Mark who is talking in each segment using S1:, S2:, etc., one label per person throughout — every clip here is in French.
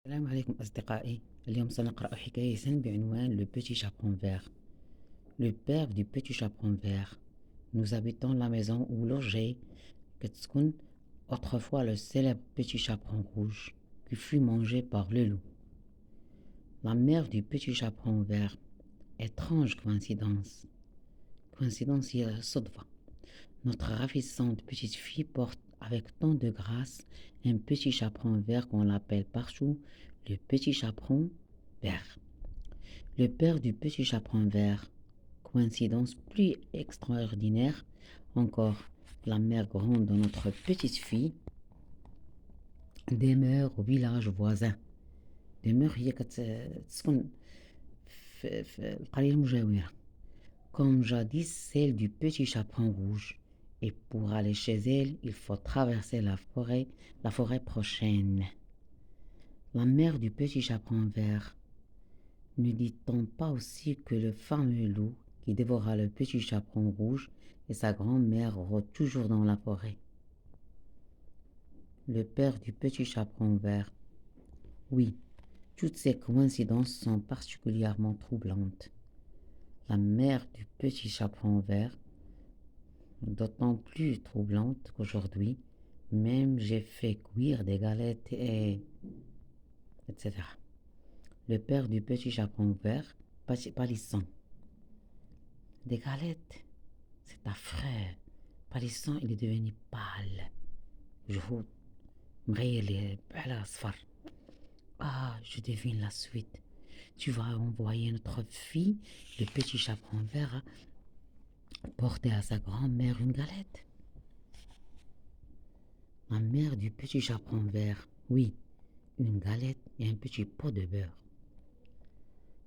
S1: السلام عليكم أصدقائي. اليوم سنقرأ حكاية بعنوان Le Petit Chaperon Vert. Le père du Petit Chaperon Vert. Nous habitons la maison où logeait Ketskun, autrefois le célèbre Petit Chaperon Rouge, qui fut mangé par le loup. La mère du Petit Chaperon Vert. Étrange coïncidence. Coïncidence صدفة. Notre ravissante petite fille porte avec tant de grâce un petit chaperon vert qu'on l'appelle partout le petit chaperon vert. Le père du petit chaperon vert, coïncidence plus extraordinaire encore, la mère grande de notre petite fille demeure au village voisin. demeure هي كتسكن في القرية المجاورة. Comme jadis celle du petit chaperon rouge. Et pour aller chez elle, il faut traverser la forêt prochaine. La mère du petit chaperon vert. Ne dit-on pas aussi que le fameux loup qui dévora le petit chaperon rouge et sa grand-mère rôdent toujours dans la forêt? Le père du petit chaperon vert. Oui, toutes ces coïncidences sont particulièrement troublantes. La mère du petit chaperon vert, d'autant plus troublante qu'aujourd'hui, même j'ai fait cuire des galettes etc. Le père du petit chaperon vert, pâlissant. Des galettes, c'est affreux. Pâlissant, il est devenu pâle. جهود مغير على أصفر. Ah, je devine la suite. Tu vas envoyer notre fille, le petit chaperon vert, porter à sa grand-mère une galette. La mère du petit chaperon vert, oui, une galette et un petit pot de beurre.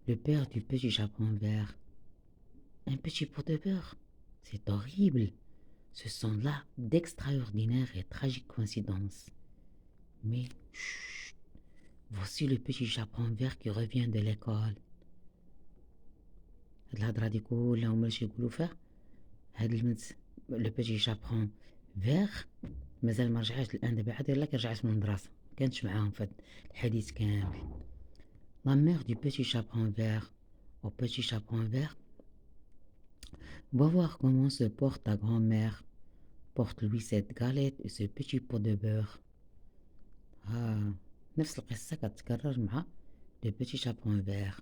S1: Le père du petit chaperon vert, un petit pot de beurre, c'est horrible. Ce sont là d'extraordinaires et tragiques coïncidences. Mais chut, voici le petit chaperon vert qui revient de l'école. Le petit chaperon vert مازال ما رجعش الان دابا عاد يلاه رجعت من المدرسه كانتش معاهم في الحديث كامل. La mère du petit chaperon vert au petit chaperon vert. Va voir comment se porte ta grand-mère. Porte-lui cette galette et ce petit pot de beurre. نفس القصة كتكرر مع le petit chaperon vert.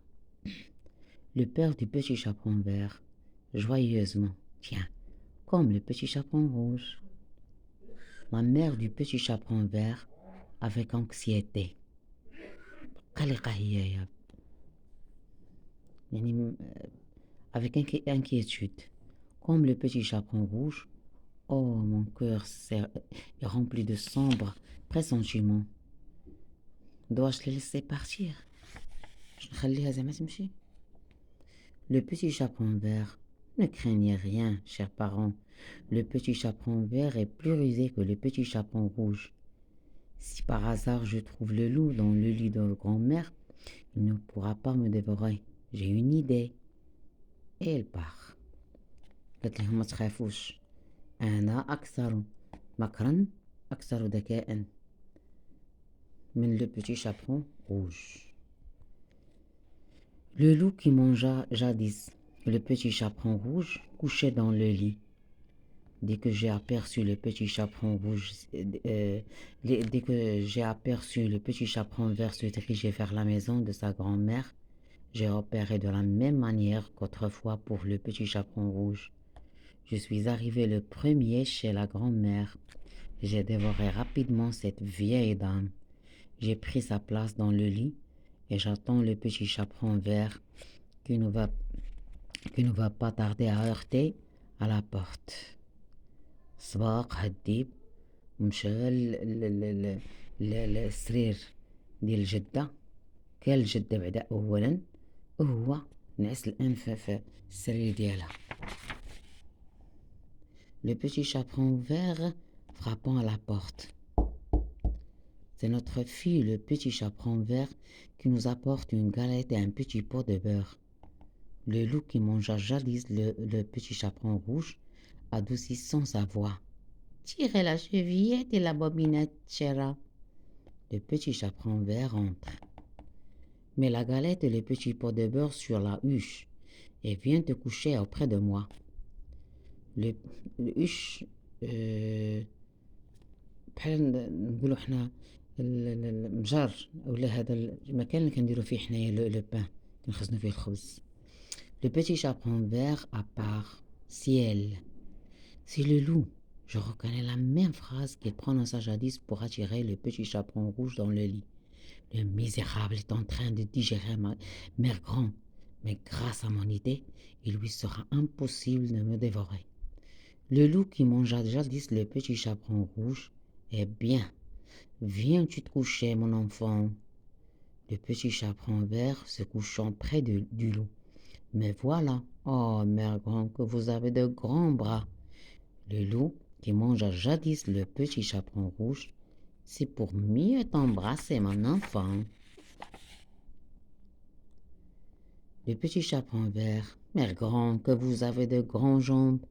S1: Le père du petit chaperon vert, joyeusement, tiens, comme le petit chaperon rouge. La mère du petit chaperon vert, avec anxiété. قلقة هي يعني avec inquiétude. Comme le petit chaperon rouge. Oh, mon cœur est rempli de sombres pressentiments. Dois-je le laisser partir? نخليها زعما تمشي. Le petit chaperon vert. Ne craignez rien, chers parents. Le petit chaperon vert est plus rusé que le petit chaperon rouge. Si par hasard je trouve le loup dans le lit de grand-mère, il ne pourra pas me dévorer. J'ai une idée. Et elle part. قالت لهم ما تخافوش. أنا أكثر مكرا أكثر ذكاء من le petit chaperon rouge. Le loup qui mangea jadis le petit chaperon rouge couchait dans le lit. Dès que j'ai aperçu le petit chaperon rouge, dès que j'ai aperçu le petit chaperon vert se diriger vers la maison de sa grand-mère, j'ai opéré de la même manière qu'autrefois pour le petit chaperon rouge. Je suis arrivé le premier chez la grand-mère. J'ai dévoré rapidement cette vieille dame. J'ai pris sa place dans le lit et j'attends le petit chaperon vert qui ne va pas tarder à heurter à la porte. سباق هالديب ومشى للسرير ديال الجدة. كان الجدة بعدا أولا وهو نعس الآن في السرير ديالها. Le petit chaperon vert frappant à la porte. C'est notre fille, le petit chaperon vert, qui nous apporte une galette et un petit pot de beurre. Le loup qui mangea jadis le petit chaperon rouge, adoucissant sa voix. Tirez la chevillette et la bobinette, chéra. Le petit chaperon vert entre. Mets la galette et le petit pot de beurre sur la huche et viens te coucher auprès de moi. le huche بحال نقولوا حنا المجار ولا هذا المكان اللي كنديرو فيه حنايا لو بان كنخزنو فيه الخبز. Le petit chaperon vert à part. Ciel. C'est le loup. Je reconnais la même phrase qu'il prononça jadis pour attirer le petit chaperon rouge dans le lit. Le misérable est en train de digérer ma mère grand, mais grâce à mon idée, il lui sera impossible de me dévorer. Le loup qui mangea jadis le petit chaperon rouge. Eh bien, viens-tu te coucher, mon enfant? Le petit chaperon vert se couchant près du loup. Mais voilà, oh mère grand, que vous avez de grands bras. Le loup qui mangea jadis le petit chaperon rouge, c'est pour mieux t'embrasser, mon enfant. Le petit chaperon vert, mère grand, que vous avez de grandes jambes.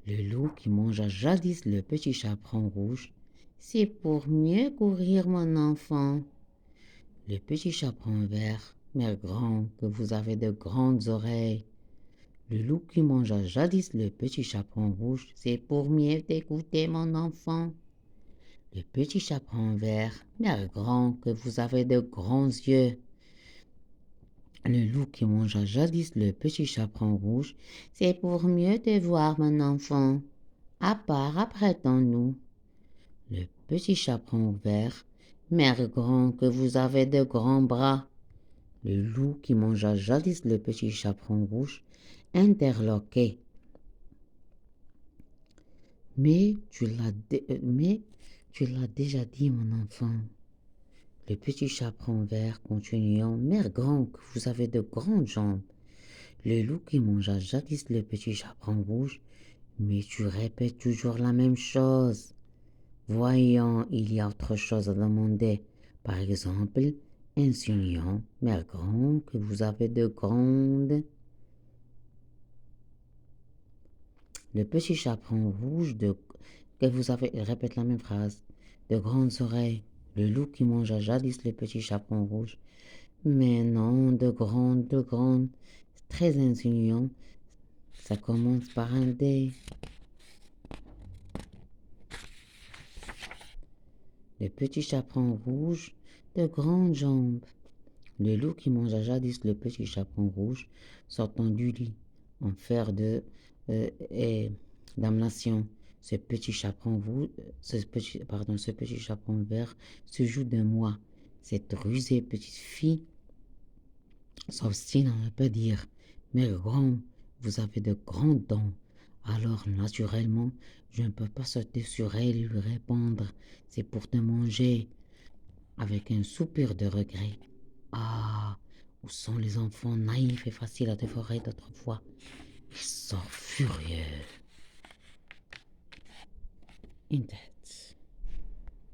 S1: Le loup qui mangea jadis le petit chaperon rouge, c'est pour mieux courir, mon enfant. Le petit chaperon vert, mère grand, que vous avez de grandes oreilles. Le loup qui mangea jadis le petit chaperon rouge, c'est pour mieux t'écouter, mon enfant. Le petit chaperon vert, mère grand, que vous avez de grands yeux. Le loup qui mangea jadis le petit chaperon rouge, c'est pour mieux te voir, mon enfant. À part, apprêtons-nous. Le petit chaperon vert, mère grand, que vous avez de grands bras. Le loup qui mangea jadis le petit chaperon rouge, interloqué. Mais tu l'as déjà dit, mon enfant. Le petit chaperon vert continuant, mère grand, que vous avez de grandes jambes. Le loup qui mangea jadis le petit chaperon rouge, mais tu répètes toujours la même chose. Voyons, il y a autre chose à demander. Par exemple, insinuant, mère grand, que vous avez de grandes. Le petit chaperon rouge que vous avez, répète la même phrase, de grandes oreilles. Le loup qui mangea jadis le petit chaperon rouge. Mais non, de grandes, très insinuant. Ça commence par un D. Le petit chaperon rouge, de grandes jambes. Le loup qui mangea jadis le petit chaperon rouge, sortant du lit, en fer de damnation. Ce petit chaperon vert se joue de moi. Cette rusée petite fille s'obstine à ne pas dire, mais grand, vous avez de grandes dents. Alors, naturellement, je ne peux pas sauter sur elle et lui répondre, c'est pour te manger, avec un soupir de regret. Ah, où sont les enfants naïfs et faciles à dévorer d'autrefois? Ils sont furieux. انتهت.